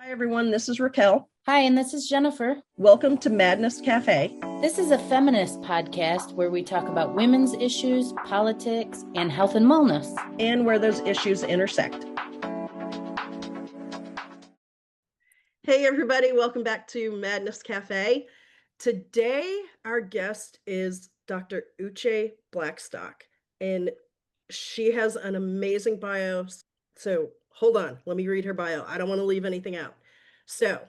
Hi, everyone. This is Raquel. Hi, and this is Jennifer. Welcome to Madness Cafe. This is a feminist podcast where we talk about women's issues, politics, and health and wellness. And where those issues intersect. Hey, everybody. Welcome back to Madness Cafe. Today, our guest is Dr. Uche Blackstock, and she has an amazing bio. So hold on. Let me read her bio. I don't want to leave anything out. So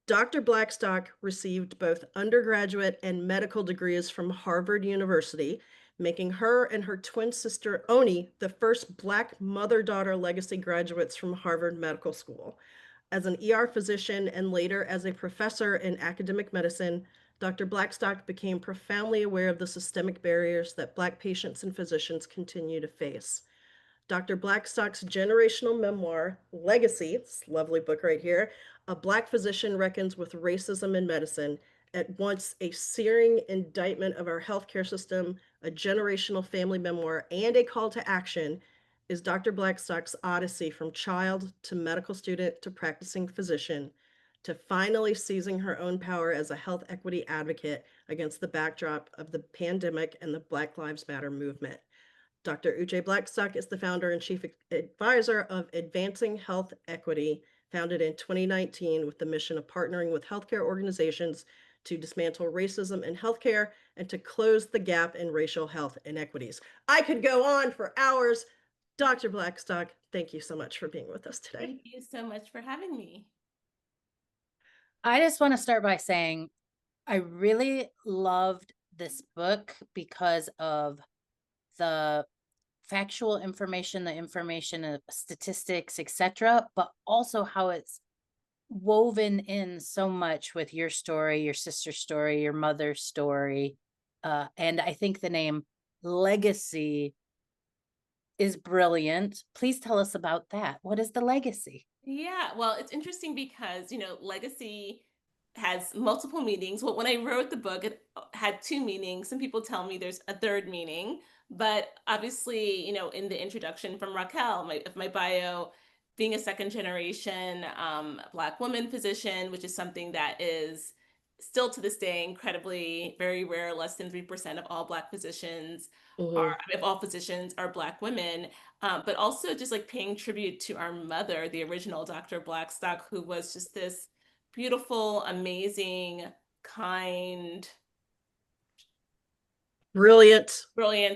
Dr. Blackstock received both undergraduate and medical degrees from Harvard University, making her and her twin sister Oni the first Black mother-daughter legacy graduates from Harvard Medical School. As an ER physician and later as a professor in academic medicine, Dr. Blackstock became profoundly aware of the systemic barriers that Black patients and physicians continue to face. Dr. Blackstock's generational memoir, Legacy, this lovely book right here, A Black Physician Reckons with Racism in Medicine, at once a searing indictment of our healthcare system, a generational family memoir, and a call to action, is Dr. Blackstock's odyssey from child to medical student to practicing physician, to finally seizing her own power as a health equity advocate against the backdrop of the pandemic and the Black Lives Matter movement. Dr. Uche Blackstock is the founder and chief advisor of Advancing Health Equity, founded in 2019 with the mission of partnering with healthcare organizations to dismantle racism in healthcare and to close the gap in racial health inequities. I could go on for hours. Dr. Blackstock, thank you so much for being with us today. Thank you so much for having me. I just want to start by saying I really loved this book because of the factual information, the information of statistics, etc., but also how it's woven in so much with your story, your sister's story, your mother's story. And I think the name Legacy is brilliant. Please tell us about that. What is the legacy? Yeah, well, it's interesting because, legacy has multiple meanings. Well, when I wrote the book, it had two meanings. Some people tell me there's a third meaning, but obviously, in the introduction from Raquel, my bio, being a second generation Black woman physician, which is something that is still to this day incredibly very rare. Less than 3% of all Black physicians are, if all physicians are Black women. But also just like paying tribute to our mother, the original Dr. Blackstock, who was just this beautiful, amazing, kind, brilliant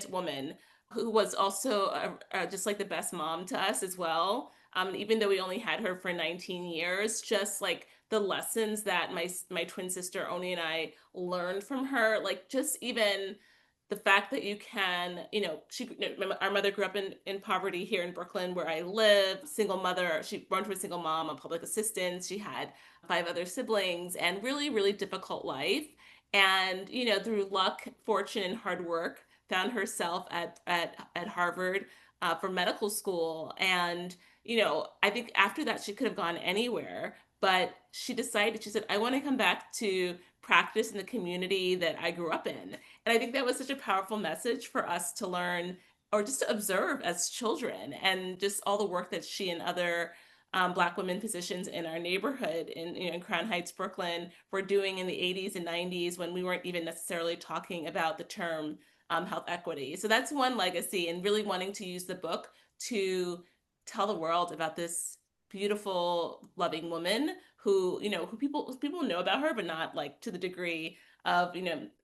woman who was also just like the best mom to us as well. Even though we only had her for 19 years, just like the lessons that my twin sister Oni and I learned from her, like just even the fact that you can, our mother grew up in poverty here in Brooklyn, where I live, single mother. She born to a single mom, a public assistant. She had five other siblings and really, really difficult life. And, through luck, fortune, and hard work, found herself at Harvard for medical school. And, I think after that, she could have gone anywhere. But she said, I want to come back to practice in the community that I grew up in. And I think that was such a powerful message for us to learn or just to observe as children, and just all the work that she and other Black women physicians in our neighborhood in Crown Heights, Brooklyn, were doing in the 80s and 90s when we weren't even necessarily talking about the term health equity. So that's one legacy, and really wanting to use the book to tell the world about this beautiful, loving woman who people know about her, but not like to the degree of,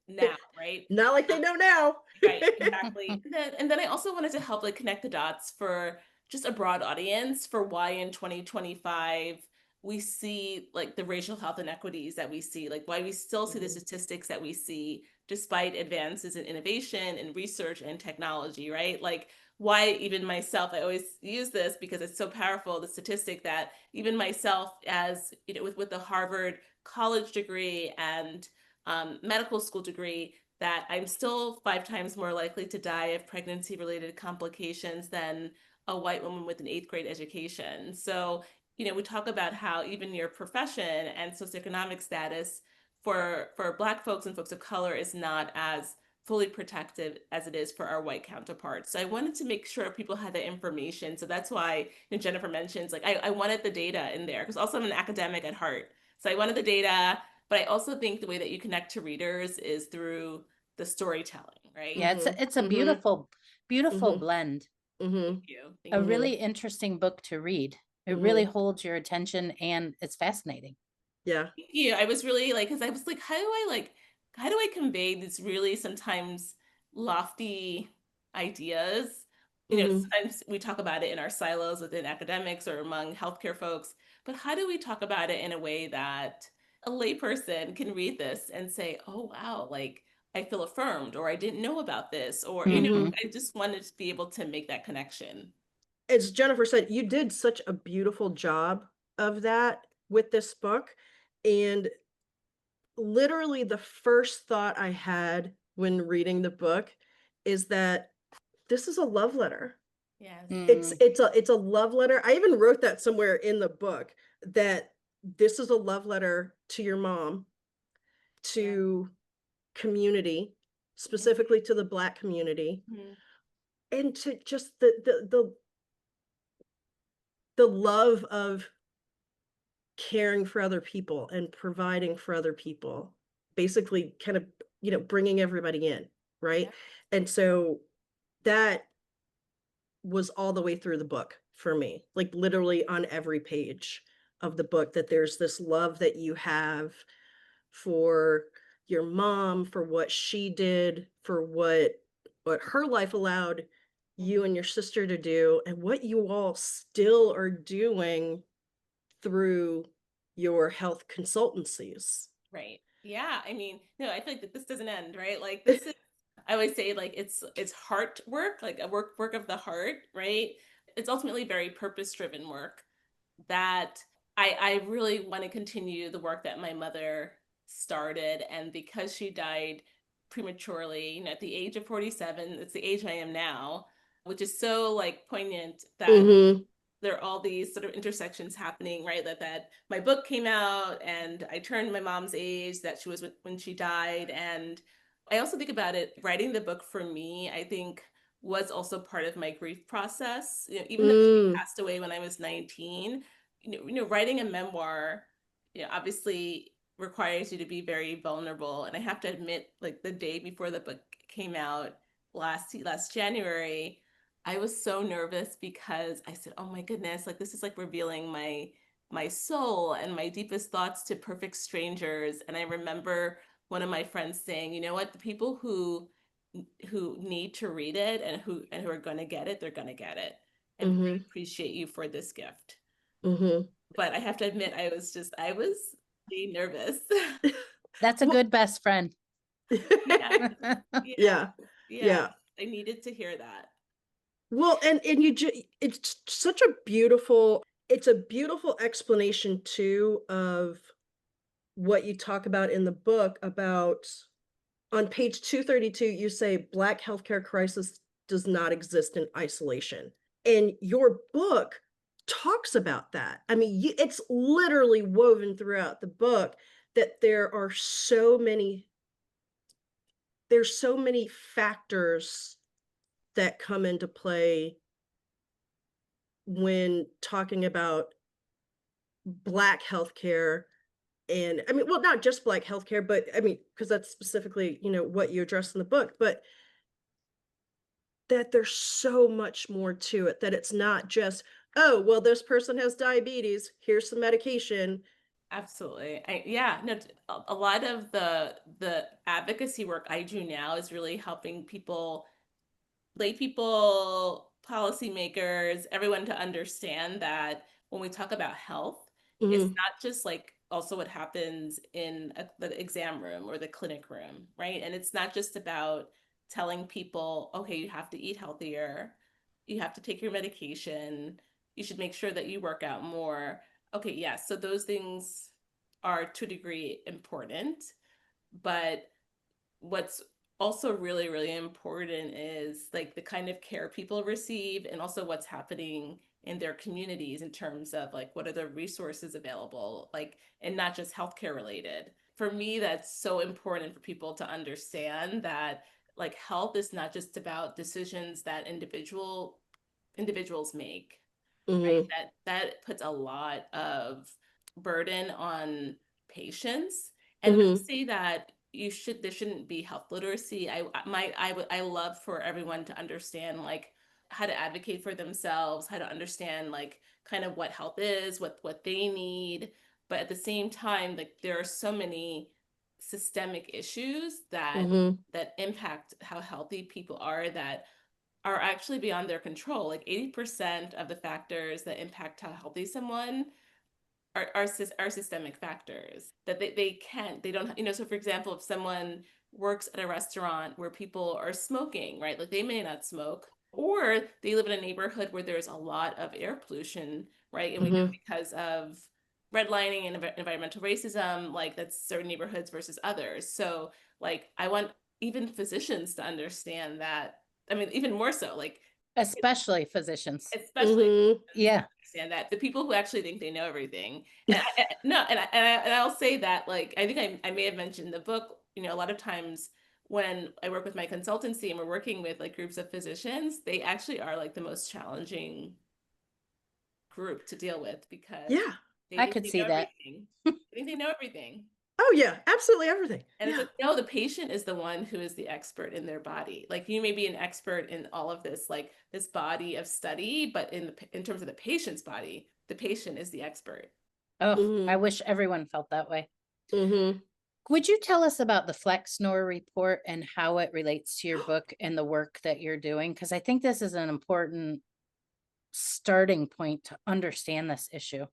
now, right? Not like they know now. Right, exactly. And then I also wanted to help like connect the dots for just a broad audience for why in 2025 we see like the racial health inequities that we see, like why we still see the statistics that we see despite advances in innovation and research and technology, right? Like why even myself, I always use this because it's so powerful, the statistic that even myself as, with the Harvard college degree and medical school degree, that I'm still 5 times more likely to die of pregnancy related complications than a white woman with an eighth grade education. So, we talk about how even your profession and socioeconomic status for Black folks and folks of color is not as fully protected as it is for our white counterparts. So I wanted to make sure people had the information. So that's why, Jennifer mentions, like, I wanted the data in there because also I'm an academic at heart. So I wanted the data, but I also think the way that you connect to readers is through the storytelling, right? Yeah, it's a Mhm. beautiful Mhm. blend. Mhm. Thank you. A Thank you. really Mhm. interesting book to read. It really Mhm. holds your attention and it's fascinating. Yeah. Thank you. I was really like, because I was like, how do I convey these really sometimes lofty ideas? Mhm. Sometimes we talk about it in our silos within academics or among healthcare folks, but how do we talk about it in a way that a layperson can read this and say, oh, wow, like I feel affirmed, or I didn't know about this, or, Hmm. I just wanted to be able to make that connection. As Jennifer said, you did such a beautiful job of that with this book. And literally the first thought I had when reading the book is that this is a love letter. Yes. Mm, It's a love letter. I even wrote that somewhere in the book, that this is a love letter to your mom, Yeah. to community, Mhm. specifically to the Black community, Mhm. and to just the love of caring for other people and providing for other people, basically kind of, bringing everybody in, right? Yeah. And so that was all the way through the book for me, like literally on every page of the book, that there's this love that you have for your mom, for what she did, for what her life allowed you Mhm. and your sister to do, and what you all still are doing through your health consultancies. Right. Yeah. I mean, no, I feel like that this doesn't end, right? Like this is, I always say, like it's heart work, like a work of the heart, right? It's ultimately very purpose driven work that I really want to continue the work that my mother started. And because she died prematurely, at the age of 47, it's the age I am now, which is so like poignant that Mm-hmm. there are all these sort of intersections happening, right? That my book came out and I turned my mom's age, that she was when she died. And I also think about it, writing the book for me, I think was also part of my grief process. Even though she Mm. passed away when I was 19, writing a memoir, obviously requires you to be very vulnerable. And I have to admit, like the day before the book came out last January, I was so nervous because I said, "Oh my goodness, like this is like revealing my soul and my deepest thoughts to perfect strangers." And I remember one of my friends saying, "You know what? The people who need to read it and who are going to get it, they're going to get it." And we Mm-hmm. really appreciate you for this gift. Mm-hmm. But I have to admit, I was really nervous. that's a Well, good best friend. Yeah, yeah, yeah, yeah. yeah. I needed to hear that. Well, and it's such a beautiful explanation too of what you talk about in the book. About on page 232, you say Black healthcare crisis does not exist in isolation. And your book talks about that. I mean, it's literally woven throughout the book that there's so many factors that come into play when talking about Black healthcare. And I mean, well, not just Black healthcare, but I mean, because that's specifically, what you address in the book, but that there's so much more to it, that it's not just, oh, well, this person has diabetes, here's some medication. Absolutely. Yeah, no, a lot of the advocacy work I do now is really helping people, lay people, policymakers, everyone to understand that when we talk about health, it's Mhm, not just like also what happens in the exam room or the clinic room, right? And it's not just about telling people, okay, you have to eat healthier, you have to take your medication, you should make sure that you work out more. Okay, yes, so those things are to a degree important, but what's also really, really important is like the kind of care people receive and also what's happening in their communities in terms of like what are the resources available, like, and not just healthcare related. For me, that's so important for people to understand that like health is not just about decisions that individuals make, right? Hmm. That puts a lot of burden on patients. And not to Hmm. say that there shouldn't be health literacy. I love for everyone to understand like how to advocate for themselves, how to understand like kind of what health is, what they need. But at the same time, like there are so many systemic issues Hmm. that impact how healthy people that are actually beyond their control. Like 80% of the factors that impact how healthy someone are systemic factors that they don't, so for example, if someone works at a restaurant where people are smoking, right? Like they may not smoke, or they live in a neighborhood where there's a lot of air pollution, right? And we know Hmm. because of redlining and environmental racism, like that's certain neighborhoods versus others. So like I want even physicians to understand that. I mean, even more so, like Especially physicians. especially Hmm. Yeah. understand that the people who actually think they know everything. And no, and I'll say that like I think I may have mentioned in the book, a lot of times when I work with my consultancy and we're working with like groups of physicians, they actually are like the most challenging group to deal with because Yeah. they I think could they see know that. everything. They think they know everything. Oh yeah, absolutely everything. And it's Yeah. like, no, the patient is the one who is the expert in their body. Like you may be an expert in all of this, like this body of study, but in terms of the patient's body, the patient is the expert. Oh, I Hmm. wish everyone felt that way. Hmm. Would you tell us about the Flexnor report and how it relates to your book and the work that you're doing? Because I think this is an important starting point to understand this issue.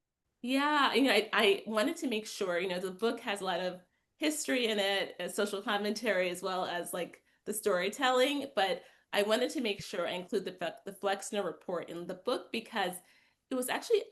Yeah, I wanted to make sure, the book has a lot of history in it, social commentary, as well as like the storytelling, but I wanted to make sure I include the Flexner report in the book because it was actually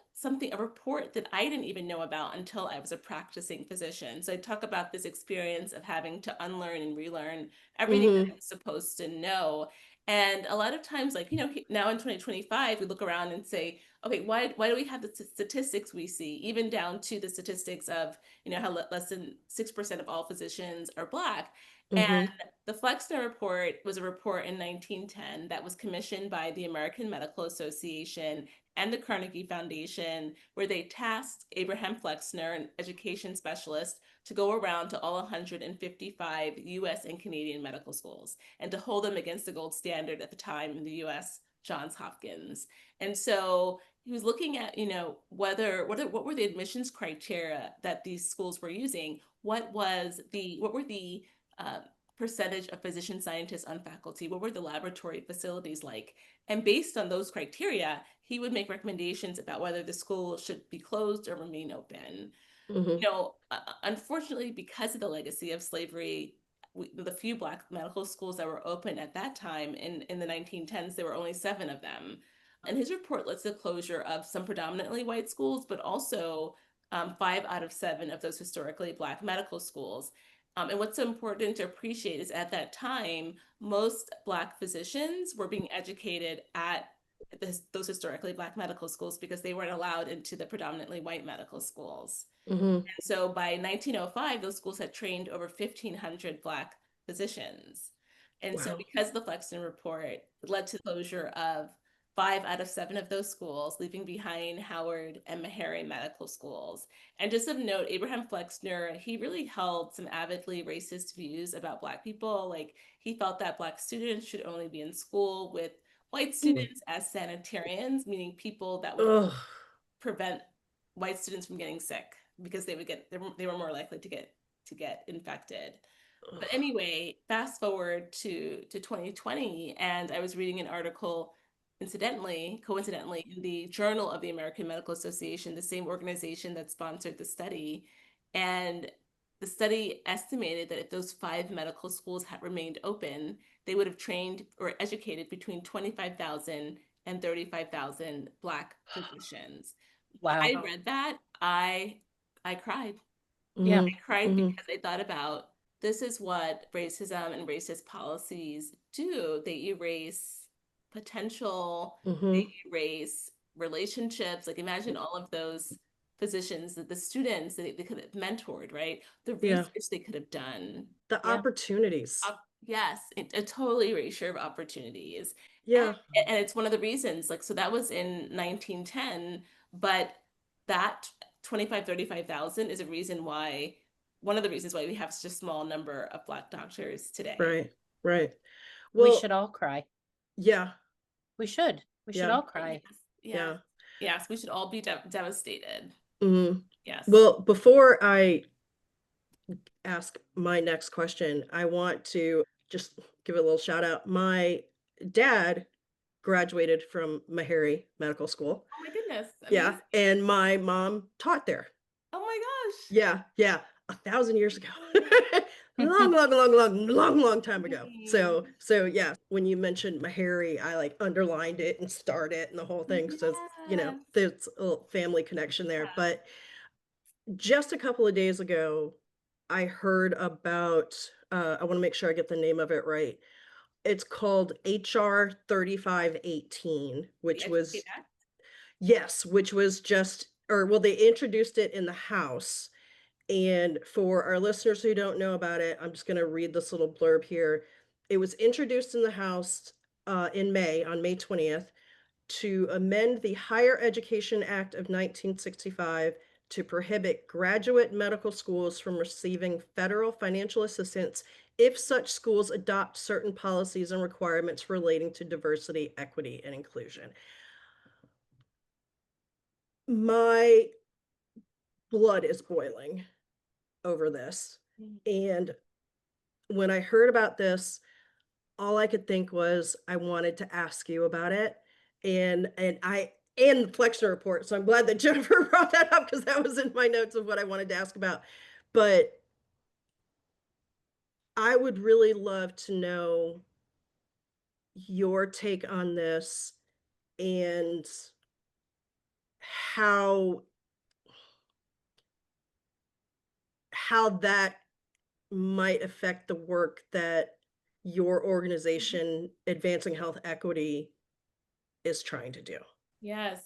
a report that I didn't even know about until I was a practicing physician. So I talk about this experience of having to unlearn and relearn everything that I Hmm. was supposed to know. And a lot of times, like, now in 2025, we look around and say, okay, why do we have the statistics we see, even down to the statistics of, how less than 6% of all physicians are Black? And Hmm. the Flexner report was a report in 1910 that was commissioned by the American Medical Association and the Carnegie Foundation, where they tasked Abraham Flexner, an education specialist, to go around to all 155 US and Canadian medical schools and to hold them against the gold standard at the time in the US, Johns Hopkins. And so he was looking at, what were the admissions criteria that these schools were using? What were the uh, percentage of physician scientists on faculty? What were the laboratory facilities like? And based on those criteria, he would make recommendations about whether the school should be closed or remain open. Hmm. Unfortunately, because of the legacy of slavery, the few Black medical schools that were open at that time in the 1910s, there were only 7 of them. And his report lists the closure of some predominantly white schools, but also 5 out of 7 of those historically Black medical schools. And what's so important to appreciate is at that time, most Black physicians were being educated at those historically Black medical schools because they weren't allowed into the predominantly white medical schools. Hmm. And so by 1905, those schools had trained over 1,500 Black physicians. And so Wow. because of the Flexner report, it led to the closure of 5 out of 7 of those schools, leaving behind Howard and Meharry medical schools. And just of note, Abraham Flexner, he really held some avidly racist views about Black people. Like he felt that Black students should only be in school with white students as sanitarians, meaning people that would Ugh. prevent white students from getting sick because they were more likely to get infected. But Ugh. anyway, fast forward to 2020, and I was reading an article, coincidentally, in the Journal of the American Medical Association, the same organization that sponsored the study. And the study estimated that if those 5 medical schools had remained open, they would have trained or educated between 25,000 and 35,000 Black physicians. When Wow. I read that, I cried. Yeah. Hmm. I cried Hmm. because I thought about this is what racism and racist policies do. They erase potential, they Hmm. erase relationships. Like imagine all of those physicians, the students that they could have mentored, right? The Yeah. research they could have done. The Yeah. opportunities. Yes, a totally erasure of opportunities. Yeah, And it's one of the reasons, like, so that was in 1910, but that 25, 35,000 is a reason why, one of the reasons why we have such a small number of Black doctors today. right, right. We Well, should all cry. yeah, We should. We should yeah, all Oh, cry. yes, yes, yeah. yes, we should all be devastated. Mhm. Yes. Well, before I ask my next question, I want to just give a little shout out. My dad graduated from Meharry Medical School. Oh my goodness, Yeah, amazing. and my mom taught there. Oh my Yeah, yeah, 1,000 years ago. Long, long, long, long, long, long time ago. gosh. So yeah, when you mentioned Meharry, I like underlined it and starred it and the whole thing. So, Yes. there's a little family connection there. But just a couple of days ago, I heard about, I want to make sure I get the name of it right. It's called HR 3518, The which Educate was, Act. yes, which was just, or well, they introduced it in the House. And for our listeners who don't know about it, I'm just going to read this little blurb here. It was introduced in the House in May, on May 20th, to amend the Higher Education Act of 1965 to prohibit graduate medical schools from receiving federal financial assistance if such schools adopt certain policies and requirements relating to diversity, equity, and inclusion. My blood is boiling over this. Mhm. And when I heard about this, all I could think was I wanted to ask you about it. And the Flexner report. So I'm glad that Jennifer brought that up because that was in my notes of what I wanted to ask about. But I would really love to know your take on this and how that might affect the work that your organization, Advancing Health Equity, is trying to do. Yes.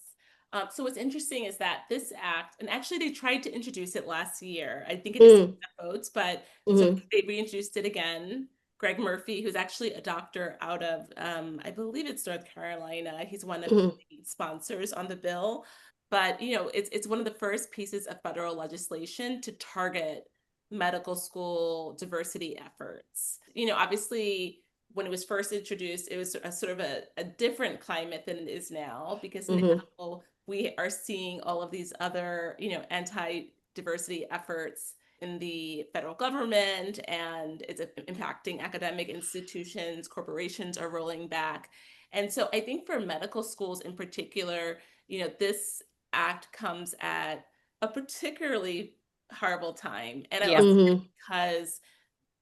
So what's interesting is that this act, and actually they tried to introduce it last year. I think it just didn't Mm, have votes, but so mhm, they reintroduced it again. Greg Murphy, who's actually a doctor out of, I believe it's North Carolina. He's one of mhm, the sponsors on the bill. But it's one of the first pieces of federal legislation to target medical school diversity efforts. Obviously when it was first introduced, it was a sort of a different climate than it is now, because mhm, now we are seeing all of these other, anti-diversity efforts in the federal government, and it's impacting academic institutions, corporations are rolling back. And so I think for medical schools in particular, this act comes at a particularly horrible time. And I Yeah. also mhm. because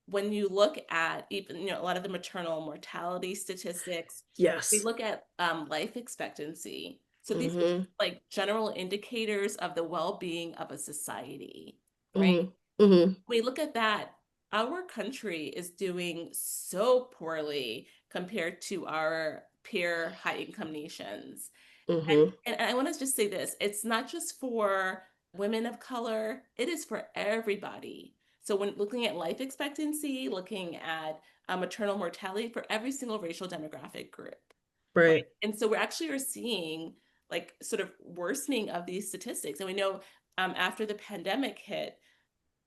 when you look at even a lot of the maternal mortality statistics, we Yes. look at life expectancy. So these are Mhm, like general indicators of the well-being of a society, right? mhm, mhm, We look at that, our country is doing so poorly compared to our peer high-income nations. mhm. And I want to just say this, it's not just for women of color, it is for everybody. So when looking at life expectancy, looking at maternal mortality for every single racial demographic group, right? Right. And so we're actually are seeing like sort of worsening of these statistics. And we know after the pandemic hit,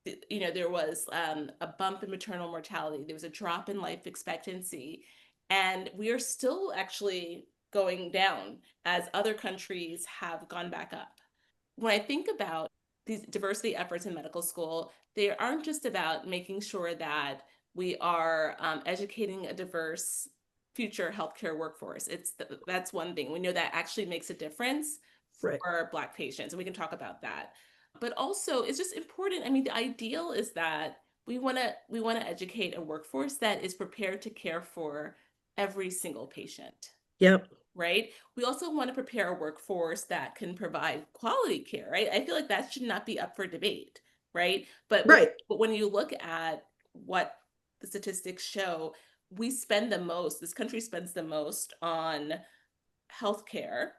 there was a bump in maternal mortality, there was a drop in life expectancy, and we are still actually going down as other countries have gone back up. When I think about these diversity efforts in medical school, they aren't just about making sure that we are educating a diverse future healthcare workforce. That's one thing. We know that actually makes a difference Right. for Black patients, and we can talk about that. But also, it's just important. I mean, the ideal is that we want to educate a workforce that is prepared to care for every single patient, Yep. right? We also want to prepare a workforce that can provide quality care, right? I feel like that should not be up for debate, right? Right. But when you look at what the statistics show, this country spends the most on healthcare,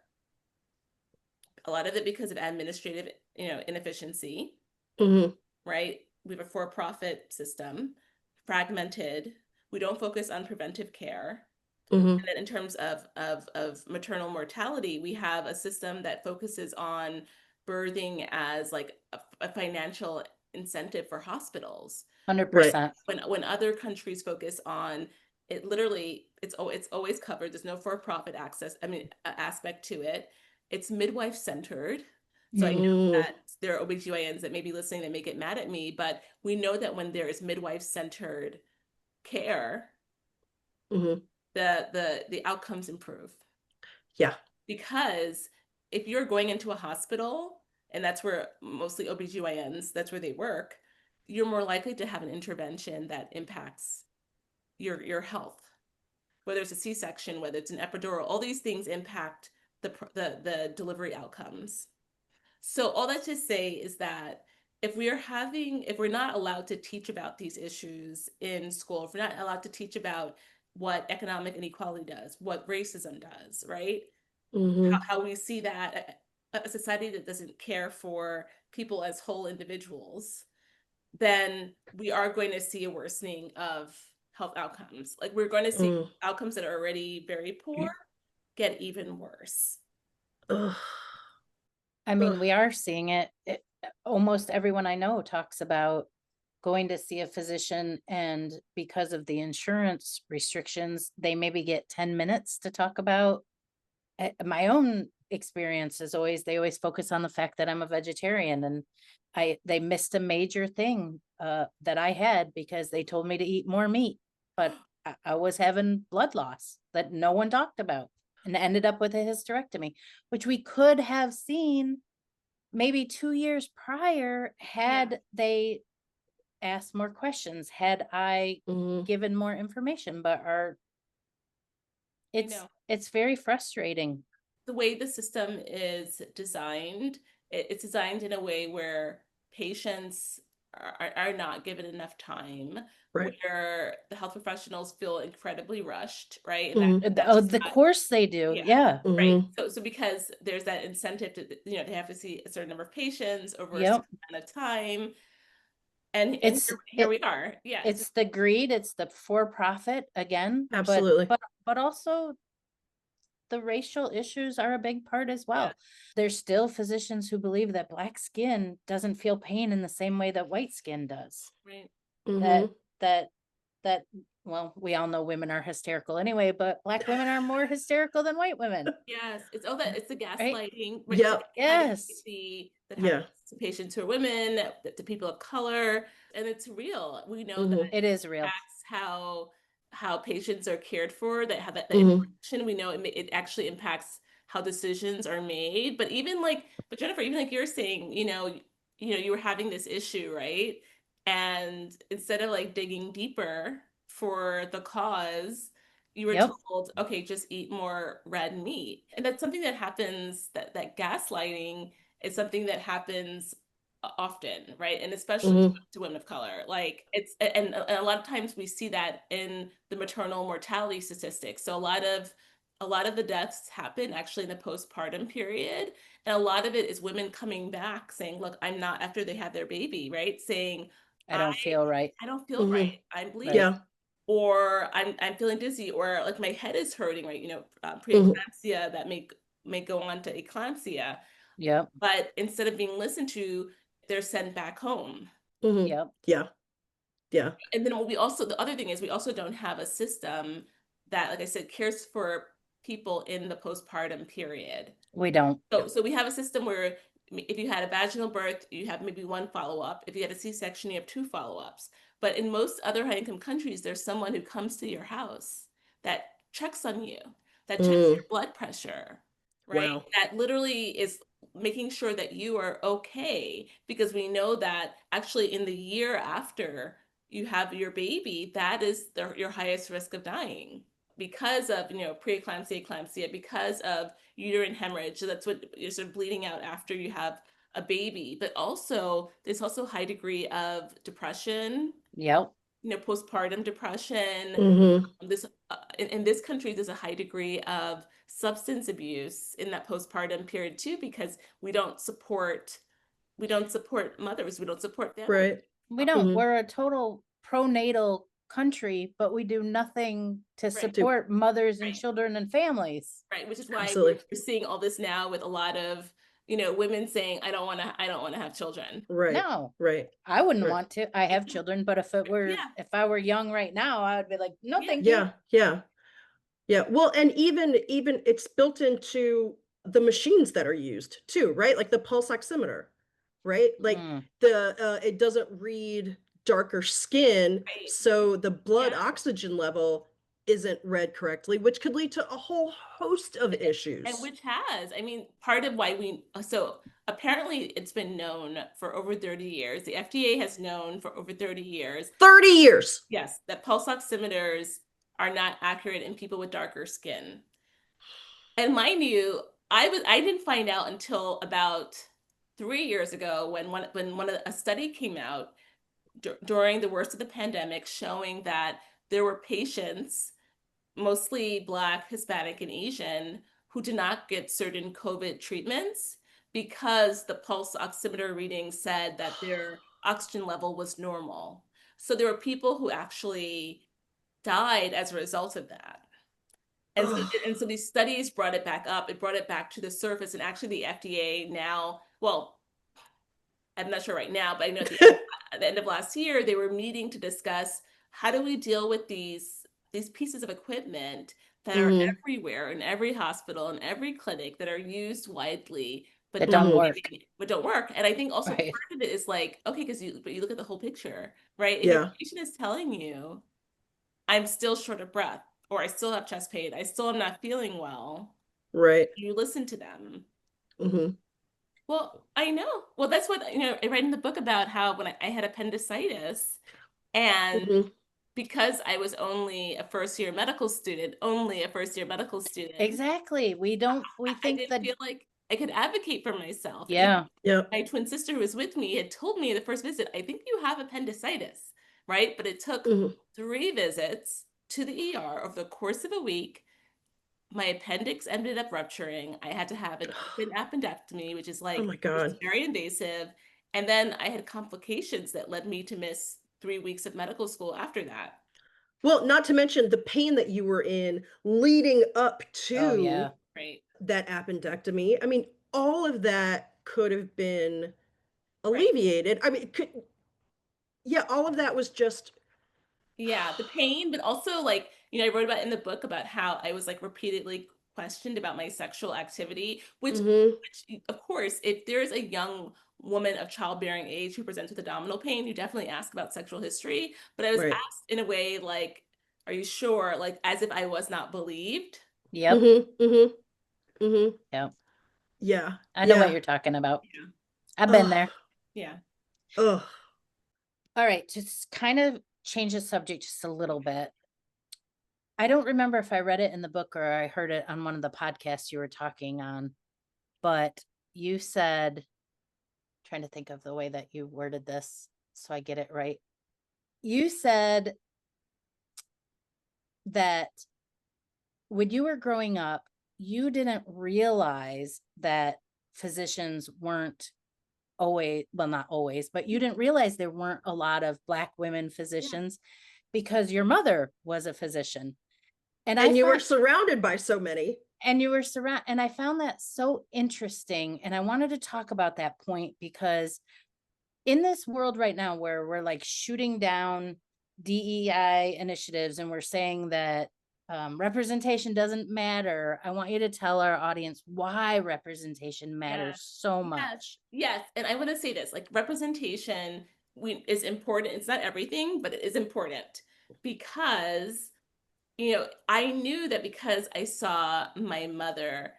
a lot of it because of administrative, inefficiency, Mhm, right? We have a for-profit system, fragmented. we don't focus on preventive care. Mhm. And then in terms of maternal mortality, we have a system that focuses on birthing as like a financial incentive for hospitals. Right. 100%. When other countries focus on it, literally, it's always covered. There's no for-profit access, I mean, aspect to it. It's midwife centered. So I know Mm. that there are OBGYNs that may be listening that may get mad at me, but we know that when there is midwife centered care, Mhm. the outcomes improve. Yeah. Because if you're going into a hospital, and that's where mostly OBGYNs, that's where they work, you're more likely to have an intervention that impacts your health. Whether it's a C-section, whether it's an epidural, all these things impact the delivery outcomes. So all that to say is that if we're not allowed to teach about these issues in school, if we're not allowed to teach about what economic inequality does, what racism does, right? Mhm. How we see that a society that doesn't care for people as whole individuals, then we are going to see a worsening of health outcomes. Like we're going to see Mm. outcomes that are already very poor get even worse. Ugh. I Ugh. mean, we are seeing it. Almost everyone I know talks about going to see a physician, and because of the insurance restrictions, they maybe get 10 minutes to talk about. My own experience is always, they always focus on the fact that I'm a vegetarian, and they missed a major thing that I had because they told me to eat more meat, but I was having blood loss that no one talked about, and ended up with a hysterectomy, which we could have seen maybe 2 years prior Yeah, had they asked more questions, had I Mhm. given more information. But I know. it's very frustrating. The way the system is designed, it's designed in a way where patients are not given enough time, Right. where the health professionals feel incredibly rushed, right? And Mhm. that's Oh, just the not, course they do. yeah, Yeah. right. Mhm. So because there's that incentive to, they have to see a certain number of patients over a Yep. certain amount of time. And It's here we are. Yeah, it's just, it's the greed, it's the for profit again, but Absolutely. but also the racial issues are a big part as yeah, well. There's still physicians who believe that black skin doesn't feel pain in the same way that white skin does. right. That Mhm. that that well, we all know women are hysterical anyway, but black women are more hysterical than white women, Yes, it's all that, it's the right? gaslighting, right? It's the Yep. gaslighting Yes. that Yeah. happens to patients who are women, to people of color, and it's real. We know that Mhm. It is real. impacts how patients are cared for, that have that Mhm. information. We know it actually impacts how decisions are made. But even like, but Jennifer, even like you're saying, you were having this issue, right? And instead of like digging deeper for the cause, you were Yep. told, okay, just eat more red meat. And that's something that happens, that gaslighting is something that happens often, right? And especially Mhm. to women of color. Like and a lot of times we see that in the maternal mortality statistics. So a lot of the deaths happen actually in the postpartum period. And a lot of it is women coming back saying, look, I'm not, after they have their baby, right? Saying, I I don't feel right. I don't feel Mhm. right. I'm bleeding, Right. Yeah. or I'm feeling dizzy, or like my head is hurting, right? Mhm. Preeclampsia that may go on to eclampsia. Yep. But instead of being listened to, they're sent back home. Mhm. Yep. Yeah. Yeah. And then the other thing is we also don't have a system that, like I said, cares for people in the postpartum period. We don't. So we have a system where if you had a vaginal birth, you have maybe one follow-up. If you had a C-section, you have two follow-ups. But in most other high-income countries, there's someone who comes to your house that checks on you, that checks Mm. your blood pressure, right? Wow. That literally is making sure that you are okay, because we know that actually in the year after you have your baby, that is your highest risk of dying because of preeclampsia, eclampsia, because of uterine hemorrhage. So that's what you're sort of bleeding out after you have a baby. But also there's also high degree of depression, Yep. postpartum depression. Mhm. This in this country, there's a high degree of substance abuse in that postpartum period too, because we don't support mothers, we don't support families. Right. We don't. Mhm. We're a total pronatal country, but we do nothing to Right. support mothers and Right. children and families. Right, which is why we're Absolutely. seeing all this now with a lot of, women saying, I don't want to have children. Right. No, Right. I wouldn't Right. want to. I have children, but Yeah, if I were young right now, I would be like, no, yeah, thank you. Yeah. Yeah. Yeah. Well, and even it's built into the machines that are used too, right? Like the pulse oximeter, right? Like Mm, it doesn't read darker skin, right. so the blood Yeah. oxygen level isn't read correctly, which could lead to a whole host of And issues. which has, I mean, part of why so apparently it's been known for over 30 years. The FDA has known for over 30 years, 30 years. yes, that pulse oximeters are not accurate in people with darker skin. And mind you, I didn't find out until about 3 years ago when a study came out during the worst of the pandemic showing that there were patients, mostly Black, Hispanic, and Asian, who did not get certain COVID treatments because the pulse oximeter reading said that their oxygen level was normal. So there were people who actually died as a result of that. And so, Ugh. and so these studies brought it back up. It brought it back to the surface. And actually, the FDA now, well, I'm not sure right now, but I know at the end of last year, they were meeting to discuss how do we deal with these pieces of equipment that are Mhm. everywhere in every hospital and every clinic that are used widely, that but don't Mhm. work. but don't work. And I think also Right. part of it is like, okay, but you look at the whole picture, right? If a Yeah. patient is telling you, I'm still short of breath, or I still have chest pain, I still am not feeling well, Right. you listen to them. Mhm. Well, I know. Well, that's what, I write in the book about how when I had appendicitis, and Mhm. because I was only a first year medical student, Exactly. We I think didn't that, feel like I could advocate for myself. And even yeah, Yep. my twin sister who was with me had told me the first visit, I think you have appendicitis, right? But it took Mhm. 3 visits to the ER over the course of a week. My appendix ended up rupturing. I had to have an open appendectomy, which is Oh like my God. very invasive. And then I had complications that led me to miss 3 weeks of medical school after that. Well, not to mention the pain that you were in leading up oh yeah, to Right. that appendectomy. I mean, all of that could have been Right. alleviated. I mean, yeah, all of that was just, Yeah, the pain, but also like, I wrote about in the book about how I was like repeatedly questioned about my sexual activity, mhm, which of course, if there's a young woman of childbearing age who presents with abdominal pain, you definitely ask about sexual history. But I was right. asked in a way like, are you sure? Like as if I was not believed. yep, Mhm, mhm, mhm. yep. Yeah, I know what yeah. you're talking about. Yeah. I've been Ugh, there. Yeah. ugh. All right, just kind of change the subject just a little bit. I don't remember if I read it in the book or I heard it on one of the podcasts you were talking on, but you said, trying to think of the way that you worded this so I get it right. You said that when you were growing up, you didn't realize that physicians weren't always, well, not always, but you didn't realize there weren't a lot of Black women Yeah. physicians because your mother was a physician. And I And you were found, surrounded by so many. and you were surrounded, and I found that so interesting. And I wanted to talk about that point because in this world right now where we're like shooting down DEI initiatives and we're saying that representation doesn't matter, I want you to tell our audience why representation Yes. matters so Yes. much. Yes. And I want to say this, like representation is important. It's not everything, but it is important because I knew that because I saw my mother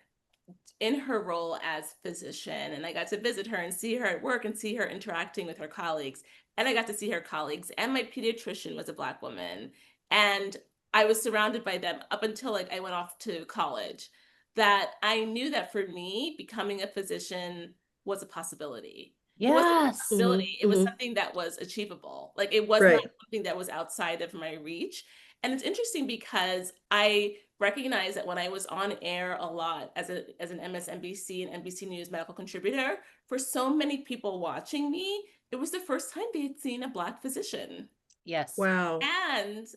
in her role as physician, and I got to visit her and see her at work and see her interacting with her colleagues. And I got to see her colleagues, and my pediatrician was a Black woman. And I was surrounded by them up until like I went off to college. That I knew that for me, becoming a physician was a possibility. It wasn't a Yes. Mhm, possibility, it was mhm. something that was achievable. Like it was not Right. something that was outside of my reach. And it's interesting because I recognize that when I was on air a lot as an MSNBC and NBC News medical contributor, for so many people watching me, it was the first time they had seen a Black physician. Yes. Wow. And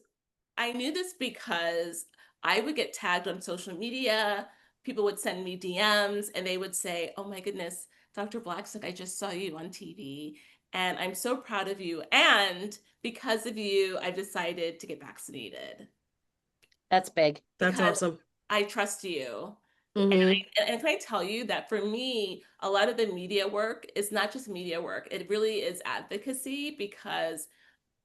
I knew this because I would get tagged on social media. People would send me DMs and they would say, "Oh my goodness, Dr. Blackstock, I just saw you on TV and I'm so proud of you. And because of you, I've decided to get vaccinated That's big. That's because awesome. I trust you." Mm-hmm. And can I tell you that for me, a lot of the media work is not just media work. It really is advocacy because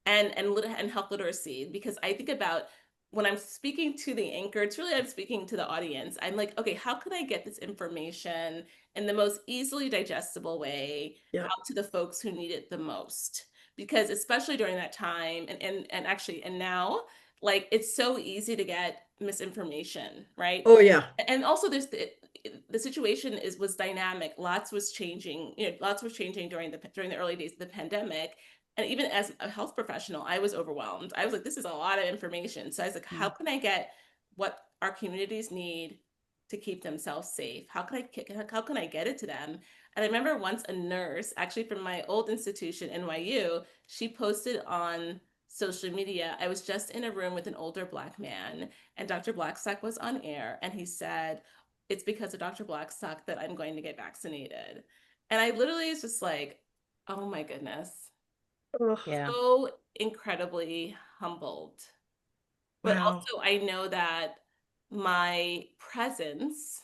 and health literacy, because I think about when I'm speaking to the anchor, it's really I'm speaking to the audience. I'm like, okay, how can I get this information in the most easily digestible way Yep. out to the folks who need it the most? Because especially during that time and actually and now, like it's so easy to get misinformation, right? Oh yeah. And also there's the situation is was dynamic. Lots was changing, lots was changing during the early days of the pandemic. And even as a health professional, I was overwhelmed. I was like, this is a lot of information. So I was like, how Mm. can I get what our communities need to keep themselves safe? How can I get it to them? And I remember once a nurse, actually from my old institution, NYU, she posted on social media. I was just in a room with an older Black man, and Dr. Blackstock was on air, and he said, "It's because of Dr. Blackstock that I'm going to get vaccinated." And I literally was just like, oh my goodness, Oh, Yeah. so incredibly humbled. But wow. also, I know that my presence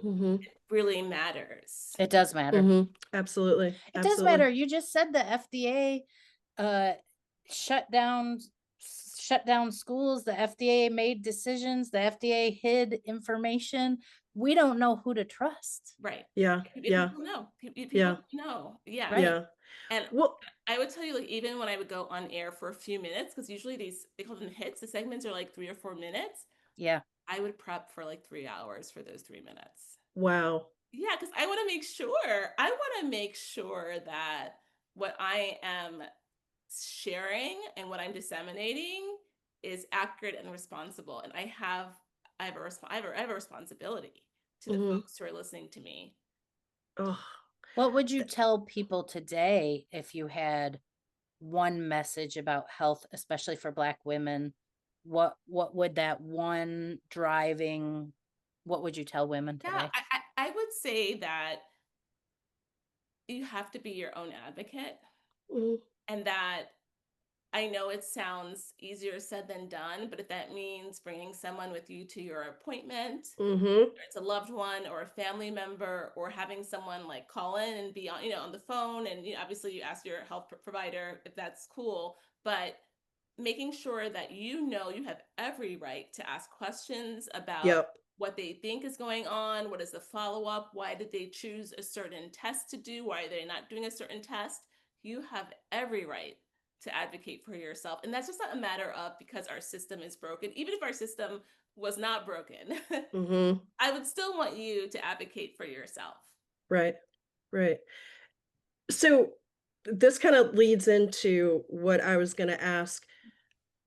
Mm-hmm. really matters. It does matter. Mm-hmm. Absolutely. It does Absolutely. matter. You just said the FDA uh shut down shut down schools. The FDA made decisions. The FDA hid information. We don't know who to trust, Right. Yeah. Yeah. People know. People Yeah. know. Yeah. right? Yeah. And Well, I would tell you, like, even when I would go on air for a few minutes, because usually they call them hits, the segments are like 3 or 4 minutes. Yeah. I would prep for like 3 hours for those 3 minutes. wow. Yeah, because I want to make sure that what I am sharing and what I'm disseminating is accurate and responsible. And I have a responsibility to the Mm-hmm. folks who are listening to me. Oh, What would you tell people today if you had one message about health, especially for Black women? What would that one driving what would you tell women Yeah, today? I would say that you have to be your own advocate, mm-hmm. and that I know it sounds easier said than done, but if that means bringing someone with you to your appointment, Mm-hmm. whether it's a loved one or a family member, or having someone like call in and be on, on the phone, and obviously you ask your health provider if that's cool, but making sure that you have every right to ask questions about Yep. what they think is going on, what is the follow up, why did they choose a certain test to do, why are they not doing a certain test. You have every right to advocate for yourself. And that's just not a matter of because our system is broken. Even if our system was not broken, Mm-hmm. I would still want you to advocate for yourself. Right. Right. So this kind of leads into what I was going to ask.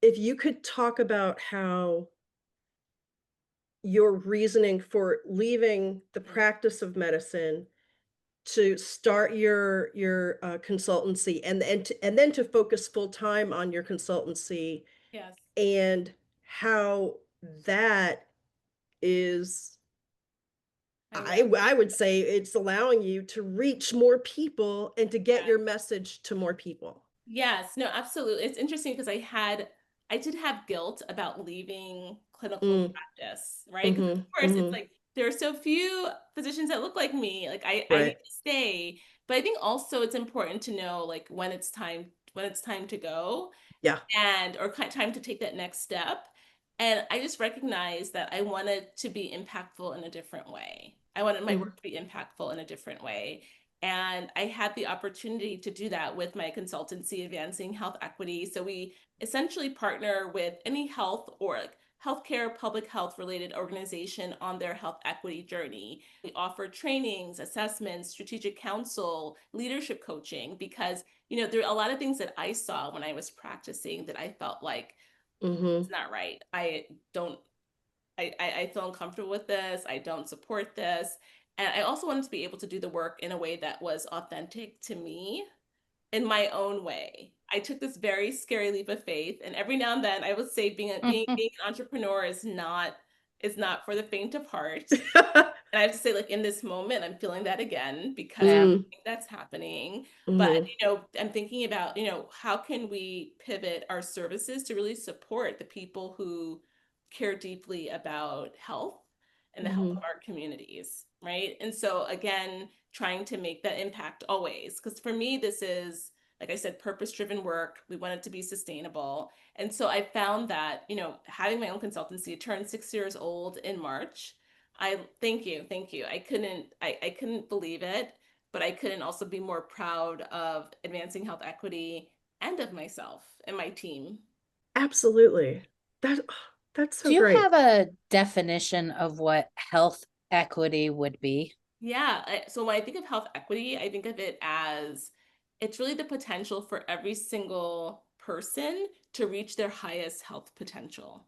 If you could talk about how your reasoning for leaving the Mm. practice of medicine to start your consultancy and then to focus full time on your consultancy Yes. and how that is I love I would say it's allowing you to reach more people and to get your that. message to more people. Yes, no, absolutely. It's interesting because I did have guilt about leaving clinical Mm, practice, right? Because of mhm, course it's mhm. like there are so few physicians that look like me. Like I need Right. to stay. But I think also it's important to know like when it's time to go, Yeah. and or time to take that next step. And I just recognized that I wanted to be impactful in a different way. I wanted my Mhm. work to be impactful in a different way. And I had the opportunity to do that with my consultancy, Advancing Health Equity. So we essentially partner with any health or like healthcare, public health related organization on their health equity journey. We offer trainings, assessments, strategic counsel, leadership coaching, because there are a lot of things that I saw when I was practicing that I felt like Mhm. it's not right. I don't, I feel uncomfortable with this. I don't support this. And I also wanted to be able to do the work in a way that was authentic to me in my own way. I took this very scary leap of faith, and every now and then I would say being an entrepreneur is not for the faint of heart. And I have to say, like, in this moment, I'm feeling that again because of Yeah. everything that's happening. But, I'm thinking about, how can we pivot our services to really support the people who care deeply about health and the health of our communities, right? And so, again, trying to make that impact always. Because for me, this is, like I said, purpose-driven work. We want it to be sustainable. And so I found that, having my own consultancy, it turned 6 years old in March. I thank you, thank you. I couldn't believe it, but I couldn't also be more proud of advancing health equity and of myself and my team. Absolutely. That that's so Do you great. have a definition of what health equity would be? Yeah. So when I think of health equity, I think of it as it's really the potential for every single person to reach their highest health potential,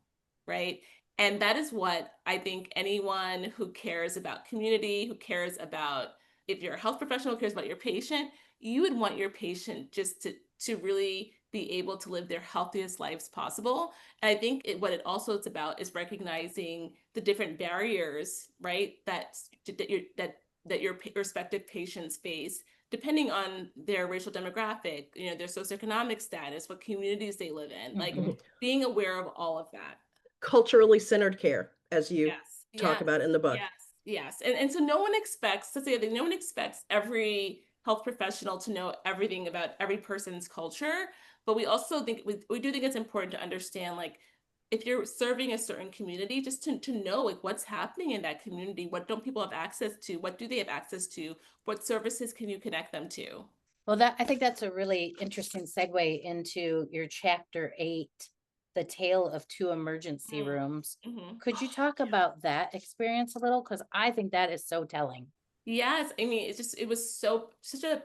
right? And that is what I think anyone who cares about community, who cares about, if you're a health professional who cares about your patient, you would want your patient just to really be able to live their healthiest lives possible. And I think what it also is about is recognizing the different barriers, right? That your respective patients face, depending on their racial demographic, their socioeconomic status, what communities they live in, like being aware of all of that. Culturally centered care, as you Yes, talk yes, about in the book. yes, yes. And so no one expects, let's say that no one expects every health professional to know everything about every person's culture, but we also think we do think it's important to understand, like, if you're serving a certain community, just to know, like, what's happening in that community, what don't people have access to, what do they have access to, what services can you connect them to? Well, I think that's a really interesting segue into your chapter 8, the tale of two emergency rooms. Mm-hmm. Could you talk about that experience a little? Because I think that is so telling. Yes, I mean, it was such a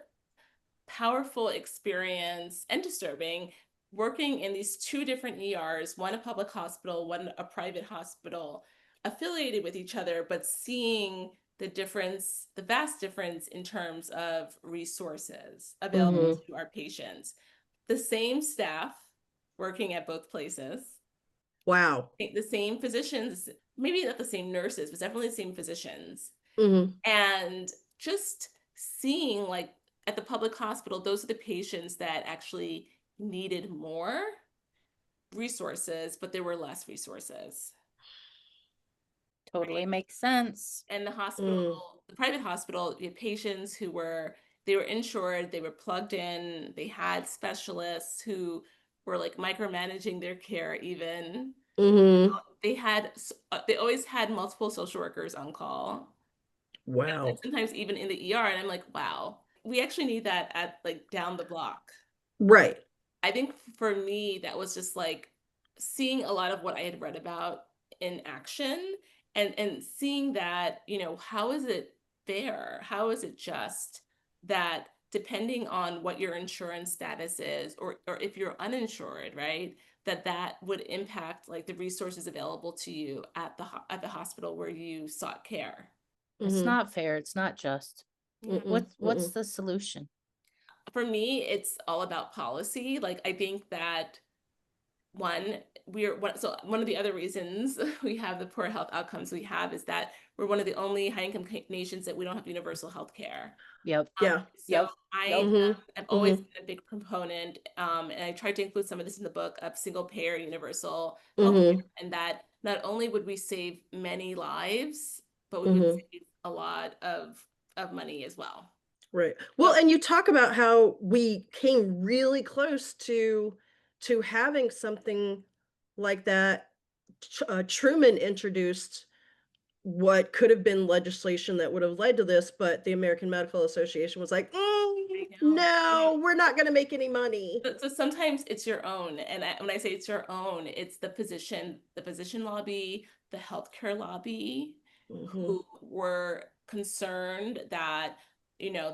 powerful experience and disturbing, working in these two different ERs, one a public hospital, one a private hospital, affiliated with each other, but seeing the vast difference in terms of resources available Mm-hmm. to our patients. The same staff working at both places, Wow. the same physicians, maybe not the same nurses, but definitely the same physicians. Mm-hmm. And just seeing, like, at the public hospital, those are the patients that actually needed more resources, but there were less resources. Totally makes sense. And Mm. the private hospital, you had patients they were insured, they were plugged in, they had specialists who were, like, micromanaging their care even. Mm-hmm. They always had multiple social workers on call. And Wow. sometimes even in the ER, and I'm like, wow, we actually need that at, like, down the block. Right. I think for me, that was just like seeing a lot of what I had read about in action, and seeing that, how is it fair? How is it just that depending on what your insurance status is, or if you're uninsured, right? That would impact, like, the resources available to you at the hospital where you sought care. It's Mm-hmm. not fair. It's not just. Yeah. Mm-mm. What's Mm-mm. the solution? For me, it's all about policy. Like, I think that one, one of the other reasons we have the poor health outcomes we have is that we're one of the only high income nations that we don't have universal health care. Yep. Yeah. So Yep. Yep. I've Mm-hmm. always Mm-hmm. been a big proponent, and I tried to include some of this in the book, of single payer universal health Mm-hmm. care, and that not only would we save many lives, but we would Mm-hmm. save a lot of money as well. Right. Well, So and you talk about how we came really close to having something like that. Truman introduced what could have been legislation that would have led to this, but the American Medical Association was like, I know. no, we're not going to make any money. So sometimes it's your own, and when I say it's your own, it's the physician lobby, the healthcare lobby, Mm-hmm. who were concerned that,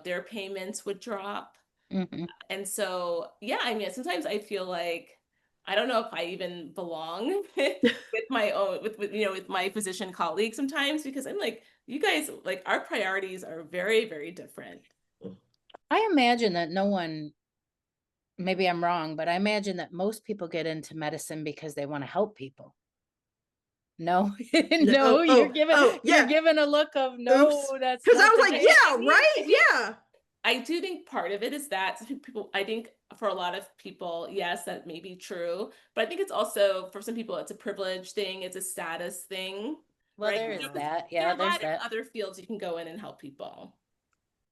their payments would drop. Hmm. And so, yeah, I mean, sometimes I feel like I don't know if I even belong with my own, with my physician colleagues sometimes, because I'm like, you guys, like, our priorities are very, very different. I imagine that no one maybe I'm wrong, but I imagine that most people get into medicine because they want to help people. No, No, no, you're yeah. giving a look of no, Oops. that's Because I not was the like, case. yeah, right? I mean, Yeah. I do think part of it is that people, I think for a lot of people, yes, that may be true. But I think it's also, for some people, it's a privilege thing, it's a status thing, Well, right? there You know, is 'cause that. there are Yeah, a there's lot of that. other fields you can go in and help people,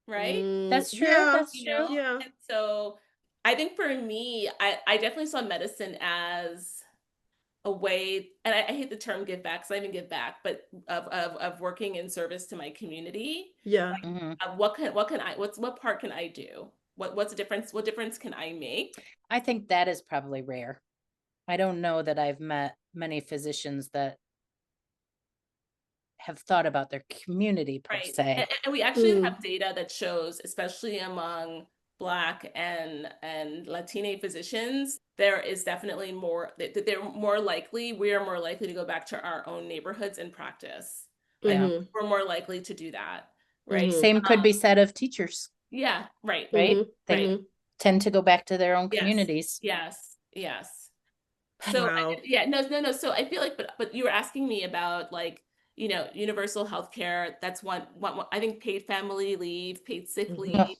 right? That's true. Yeah. That's You true. know? Yeah. And so I think for me, I definitely saw medicine as a way, and I hate the term give back because I even give back, but of working in service to my community. Yeah. Hmm. What part can I do? What's the difference? What difference can I make? I think that is probably rare. I don't know that I've met many physicians that have thought about their community per Right. se. And we actually Mm. have data that shows, especially among Black and Latine physicians, there is definitely more that they're more likely, we are more likely to go back to our own neighborhoods and practice. Like Yeah. Mm-hmm. we're more likely to do that, right? Mm-hmm. Same could be said of teachers, Yeah, right, right? Mm-hmm. They right. Mm-hmm. tend to go back to their own Yes, communities. yes, yes. But So Wow. yeah, no. So I feel like, but you were asking me about like, universal health care. That's one. I think paid family leave, paid sick Mm-hmm. oh, leave.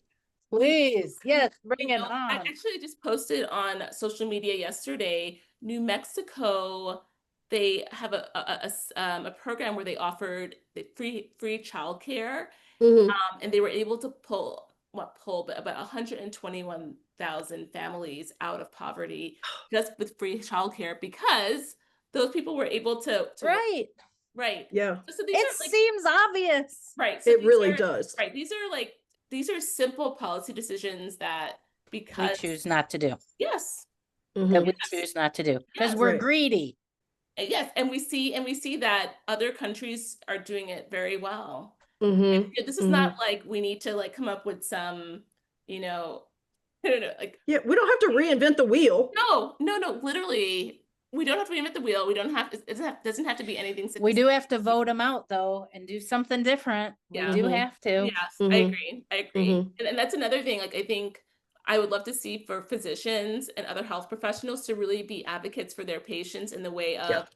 We, please, yes, bring it I on. actually just posted on social media yesterday, New Mexico, they have a program where they offered the free childcare, Mm-hmm. and they were able to pull but about 121,000 families out of poverty just with free childcare because those people were able to work. Right. Right. Yeah. So these It are like, seems obvious. right. So It these really are does. right. These are simple policy decisions that We because choose not to do. yes, That Mm-hmm. we yes, choose not to do because yes, we're Right. greedy. yes, and we see that other countries are doing it very well. Mm-hmm. This is not Mm-hmm. like we need to like come up with some, you know, I don't know, like Yeah, we don't have to reinvent the wheel. no, literally, we don't have to reinvent the wheel. We don't have doesn't have to be anything We do sophisticated. have to vote them out though and do something different. We Yeah. do Mm-hmm. have to. Yes, I Mm-hmm. agree. I agree. Mm-hmm. And that's another thing. Like, I think I would love to see for physicians and other health professionals to really be advocates for their patients in the way Yeah. of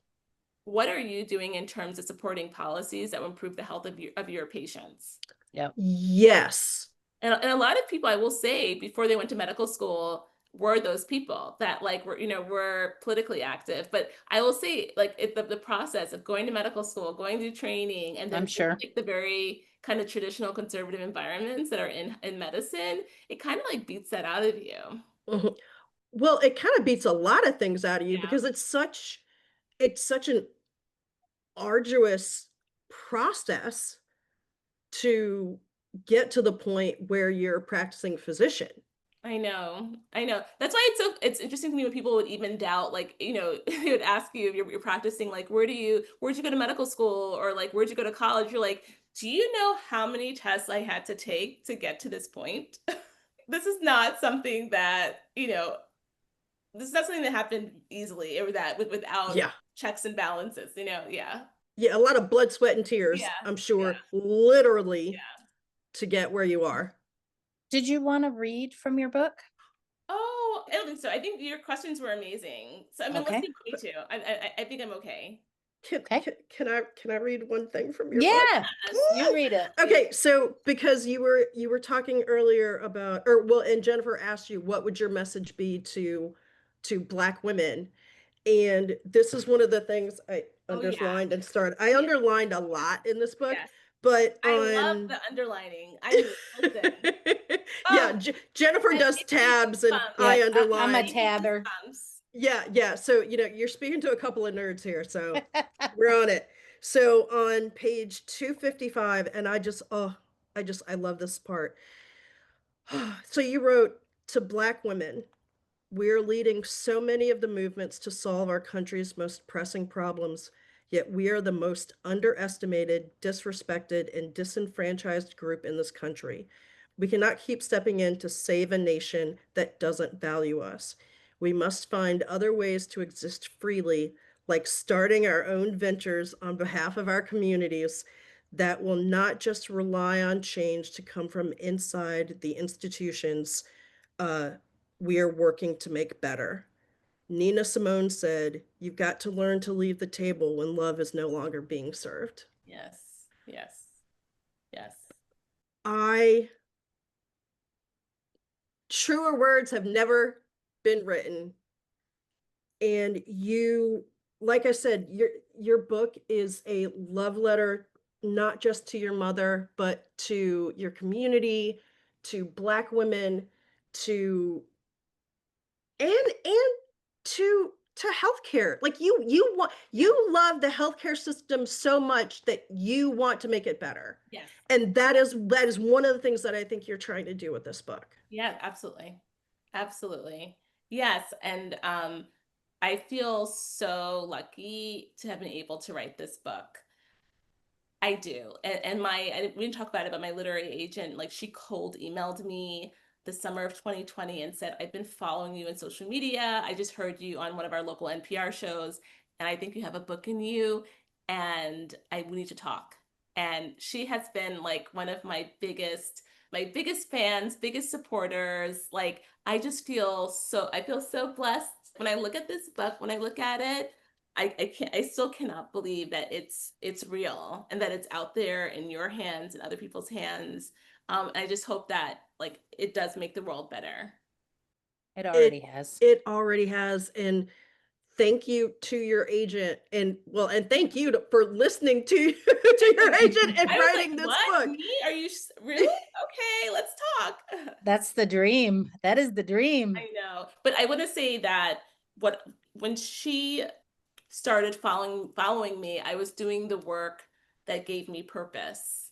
what are you doing in terms of supporting policies that will improve the health of your patients? Yep. Yes. And a lot of people, I will say, before they went to medical school, were those people that like were politically active. But I will say, like the process of going to medical school, going through training, and I'm then in, sure. like the very kind of traditional conservative environments that are in medicine, it kind of like beats that out of you. Mhm. Well, it kind of beats a lot of things out of you Yeah, because it's such an arduous process to get to the point where you're a practicing physician. I know. I know. That's why it's interesting to me when people would even doubt, like, they would ask you if you're practicing, like, where'd you go to medical school, or like where'd you go to college? You're like, do you know how many tests I had to take to get to this point? This is not something that, this is not something that happened easily or that without Yeah. checks and balances, yeah. Yeah, a lot of blood, sweat, and tears, Yeah. I'm Yeah. sure, literally Yeah. to get where you are. Did you want to read from your book? Oh, I don't think so. I think your questions were amazing. So I mean, unless Okay. you want me to, I think I'm okay. Can, Okay. can, can I read one thing from your book? Yeah. You read it. Okay, so because you were talking earlier about, or well, and Jennifer asked you what would your message be to Black women, and this is one of the things I Oh yeah. underlined and started. I Yeah. underlined a lot in this book, Yes. but I love on the underlining. I mean, listen. yeah, Oh, Jennifer it does gives me tabs and goosebumps. I Yep. I'm a underline. It gives me tabber. goosebumps. Yeah, yeah. So, you're speaking to a couple of nerds here, so we're on it. So on page 255, and I love this part. So you wrote to Black women, we're leading so many of the movements to solve our country's most pressing problems, yet we are the most underestimated, disrespected, and disenfranchised group in this country. We cannot keep stepping in to save a nation that doesn't value us. We must find other ways to exist freely, like starting our own ventures on behalf of our communities that will not just rely on change to come from inside the institutions, uh, we are working to make better. Nina Simone said, "You've got to learn to leave the table when love is no longer being served." Yes. Yes. Yes. I Truer words have never been written. And you, like I said, your book is a love letter, not just to your mother, but to your community, to Black women, to and to healthcare. Like you love the healthcare system so much that you want to make it better. Yes. And that is one of the things that I think you're trying to do with this book. Yeah, absolutely. Absolutely. Yes. And I feel so lucky to have been able to write this book. I do. And we didn't talk about it, but my literary agent, like she cold emailed me the summer of 2020 and said, "I've been following you on social media. I just heard you on one of our local NPR shows, and I think you have a book in you, and we need to talk." And she has been like one of my biggest fans, biggest supporters. Like I feel so blessed when I look at this book, when I look at it. I still cannot believe that it's real and that it's out there in your hands and other people's hands. I just hope that like it does make the world better. It already It has. it already has. And thank you to your agent, and thank you for listening to to your agent and I was like, writing this "What? book. Me? Are you really? Okay, let's talk." That's the dream. That is the dream. I know, but I want to say that what when she started following me, I was doing the work that gave me purpose.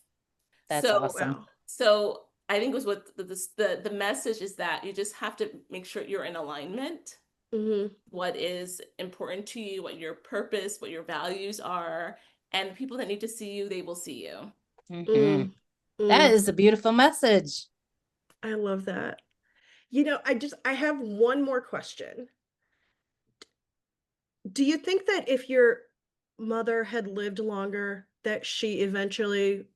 That's So awesome. Wow. so I think was what the message is that you just have to make sure you're in alignment. Hmm. What is important to you, what your purpose, what your values are, and people that need to see you, they will see you. Hmm. Mm, That mm. is a beautiful message. I love that. I have one more question. Do you think that if your mother had lived longer, that she eventually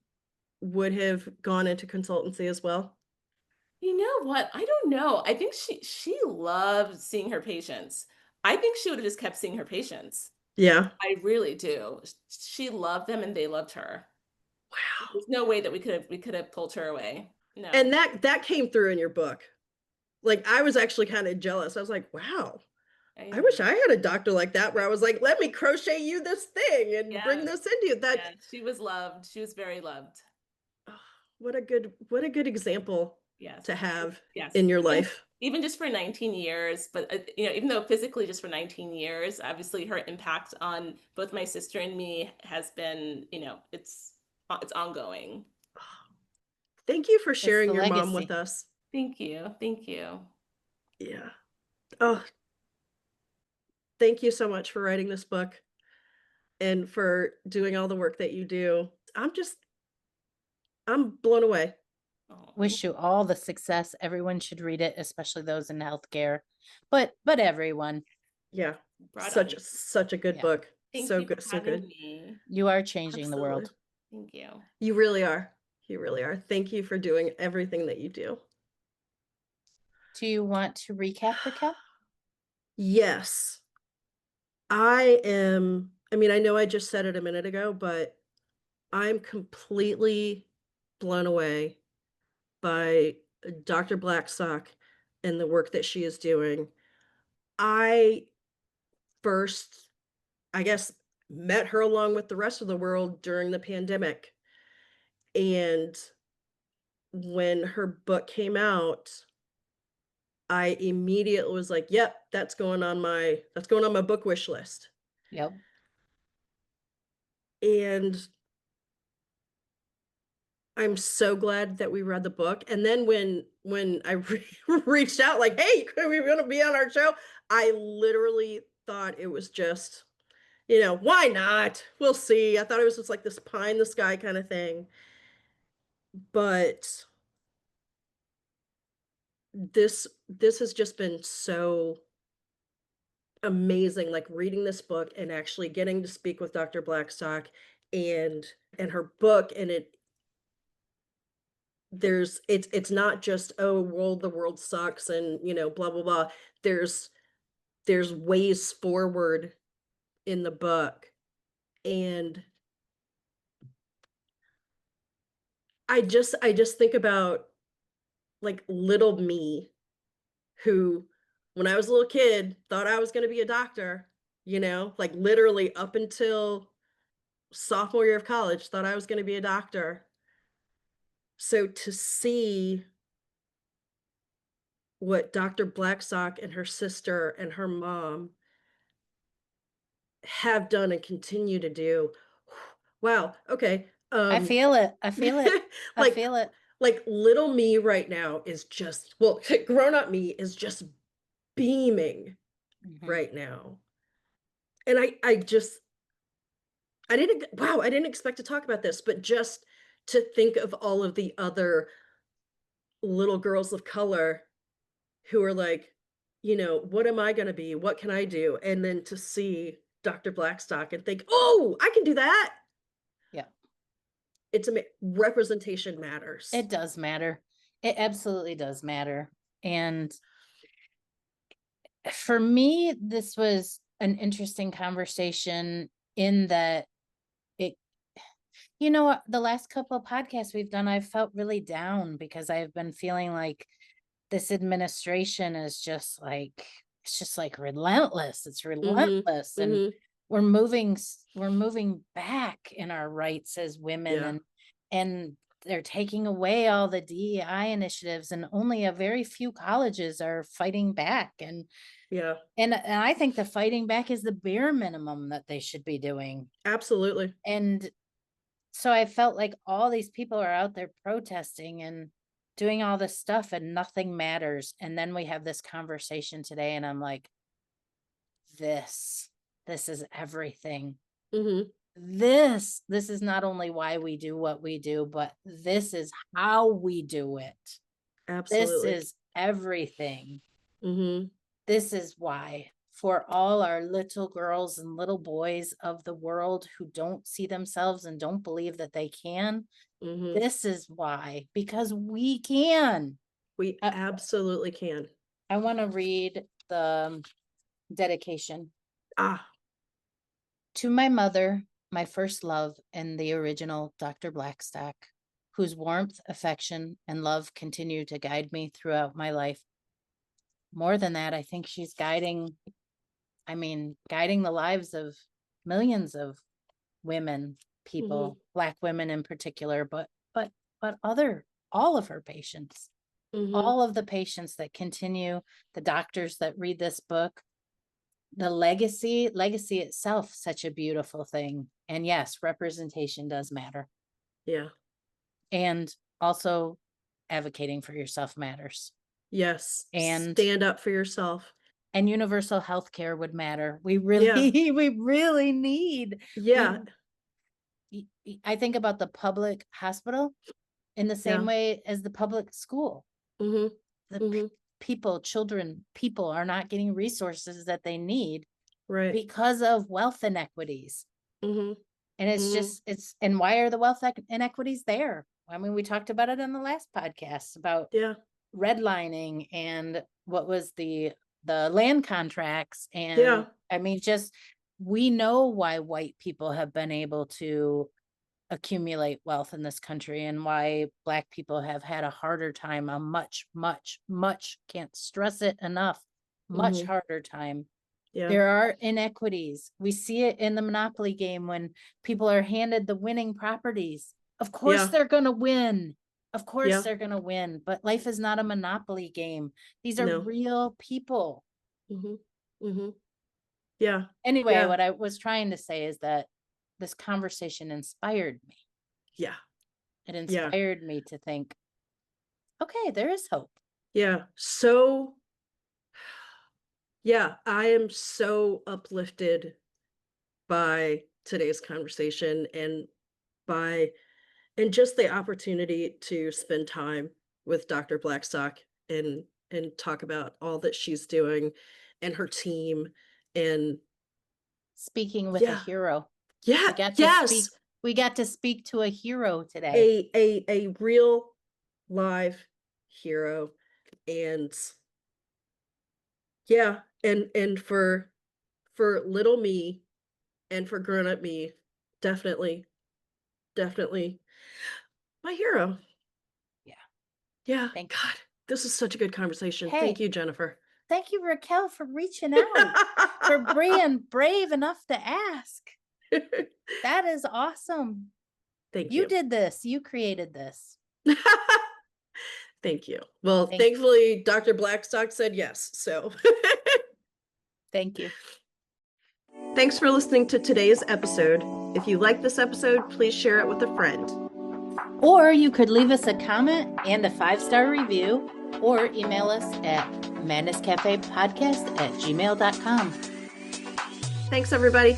would have gone into consultancy as well? You know what? I don't know. I think she loved seeing her patients. I think she would have just kept seeing her patients. Yeah. I really do. She loved them and they loved her. Wow. There's no way that we could have pulled her away. And No. that came through in your book. Like I was actually kind of jealous. I was like, wow, I I know. wish I had a doctor like that where I was like, let me crochet you this thing and bring Yes. this into you. That Yeah. She was loved. She was very loved. oh, what a good example Yes. to have Yes. in your Even life. even just for 19 years, but even though physically just for 19 years, obviously her impact on both my sister and me has been, it's ongoing. Thank you for It's sharing the your mom legacy. with us. Thank you. Thank you. Yeah. Oh, thank you so much for writing this book and for doing all the work that you do. I'm blown away. Oh, thank Wish you all the success. Everyone should read it, especially those in healthcare. But everyone. Yeah. brought Such on. such a good Yeah. book. Thank So you for good, so having good. me. You are changing the Absolutely. world. Thank you. You really are. You really are. Thank you for doing everything that you do. Do you want to recap, Raquel? Yes. I know I just said it a minute ago, but I'm completely blown away by Dr. Blackstock and the work that she is doing. I first, I guess, met her along with the rest of the world during the pandemic. And when her book came out, I immediately was like, "Yep, that's going on my book wish list." Yep. And I'm so glad that we read the book. And then when I reached out like, "Hey, are we going to be on our show?" I literally thought it was just, why not? We'll see. I thought it was just like this pie in the sky kind of thing. But this has just been so amazing, like reading this book and actually getting to speak with Dr. Blackstock and her book, and it's not just, oh, well, the world sucks and, blah, blah, blah. There's there's ways forward in the book. And I just think about, like, little me, who, when I was a little kid, thought I was gonna be a doctor, like, literally up until sophomore year of college, thought I was gonna be a doctor. So to see what Dr. Blackstock and her sister and her mom have done and continue to do, wow, okay, I feel it. I feel it. I like feel it. like, little me right now is just, well, grown up me is just beaming Mhm. right now. And I just I didn't wow, I didn't expect to talk about this, but just to think of all of the other little girls of color who are like, "What am I gonna be? What can I do?" And then to see Dr. Blackstock and think, "Oh, I can do that." Yeah, It's representation matters. it does matter. It absolutely does matter. And for me, this was an interesting conversation in that it, the last couple of podcasts we've done, I've felt really down because I've been feeling like this administration is just like, it's just like relentless. It's Mhm. relentless. And Mhm. we're moving back in our rights as women, Yeah. and they're taking away all the DEI initiatives, and only a very few colleges are fighting back. Yeah. And I think the fighting back is the bare minimum that they should be doing. Absolutely. And so I felt like all these people are out there protesting and doing all this stuff and nothing matters. And then we have this conversation today and I'm like, this, this is everything. Mhm. This is not only why we do what we do, but this is how we do it. This Absolutely. is everything. Mhm. This is why, for all our little girls and little boys of the world who don't see themselves and don't believe that they can, Mhm. this is why, because we can. We I, absolutely can. I want to read the dedication. Ah. To my mother, my first love and the original Dr. Blackstock, whose warmth, affection, and love continue to guide me throughout my life. More than that, I think she's guiding the lives of millions of women, Mhm. people, Black women in particular, but other, all of her patients, Mhm. all of the patients that continue, the doctors that read this book, the legacy itself, such a beautiful thing. And yes, representation does matter. Yeah. And also advocating for yourself matters. Yes. And Stand up for yourself. universal health care would matter. We Yeah. really, we really need, we, Yeah. I think about the public hospital in the same Yeah. way as the public school. Mhm. The Mhm. people are not getting resources that they need Right. because of wealth inequities. Mhm. And it's Mhm. just, and why are the wealth inequities there? I mean, we talked about it on the last podcast about Yeah. redlining and what was the land contracts. And Yeah. I mean, just, we know why white people have been able to accumulate wealth in this country and why Black people have had a harder time, a much, can't stress it enough, much Mhm. harder time. Yeah. There are inequities. We see it in the Monopoly game when people are handed the winning properties. Of course Yeah. they're going to win. Of course Yeah. they're going to win, but life is not a Monopoly game. These are No. real people. Mhm. Mhm. Yeah. Anyway, Yeah. what I was trying to say is that this conversation inspired me. Yeah. It Yeah. inspired me to think, okay, there is hope. Yeah. So, yeah, I am so uplifted by today's conversation by and just the opportunity to spend time with Dr. Blackstock and talk about all that she's doing and her team. And Speaking with a yeah, hero. yeah, We got to yes, speak. We got to speak to a hero today. a real live hero. And yeah, and for little me and for grown up me, definitely, definitely my hero. Yeah. Yeah. Thank you. God, this is such a good conversation. Hey. Thank you, Jennifer. Thank you, Raquel, for reaching out, for being brave enough to ask. That is awesome. Thank You you. did this. You created this. Thank you. Well, Thank you. thankfully, Dr. Blackstock said yes. So Thank you. thanks for listening to today's episode. If you like this episode, please share it with a friend. Or you could leave us a comment and a 5-star review, or email us at madnesscafepodcast@gmail.com. Thanks, everybody.